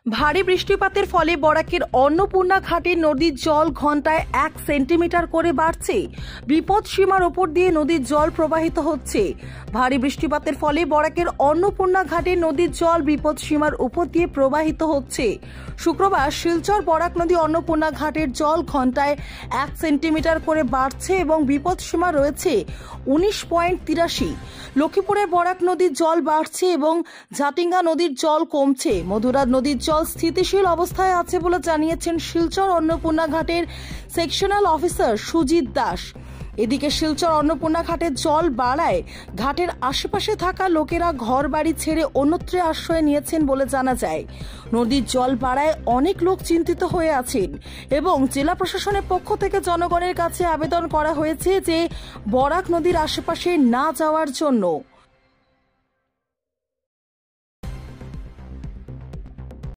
ভারী বৃষ্টিপাতের ফলে বরাকের অন্নপূর্ণা ঘাটের নদীর জল ঘন্টায় 1 সেন্টিমিটার করে বাড়ছে। বিপদ সীমার ওপর দিয়ে নদীর জল প্রবাহিত হচ্ছে। ভারী বৃষ্টিপাতের ফলে বরাকের অন্নপূর্ণা ঘাটের নদীর জল বিপদ সীমার উপর দিয়ে প্রবাহিত হচ্ছে। শুক্রবার শিলচর বরাক নদী অন্নপূর্ণা ঘাটের জল ঘন্টায় 1 সেন্টিমিটার করে বাড়ছে এবং বিপদ সীমা রয়েছে 19.83। লক্ষ্মীপুরের বরাক নদীর জল বাড়ছে এবং ঝাটিঙ্গা নদীর জল কমছে। মধুরা নদীর জল স্থিতিশীল অবস্থায় আছে বলে জানিয়েছেন শিলচর অন্নপূর্ণা ঘাটের সেকশনাল অফিসার সুজিত দাস। এদিকে শিলচর অন্নপূর্ণা ঘাটের জল বাড়ায় ঘাটের আশেপাশে থাকা লোকেরা ঘর বাড়ি ছেড়ে অন্যত্র আশ্রয় নিয়েছেন বলে জানা যায়। নদীর জল বাড়ায় অনেক লোক চিন্তিত হয়ে আছেন এবং জেলা প্রশাসনের পক্ষ থেকে জনগণের কাছে আবেদন করা হয়েছে যে বরাক নদীর আশেপাশে না যাওয়ার জন্য।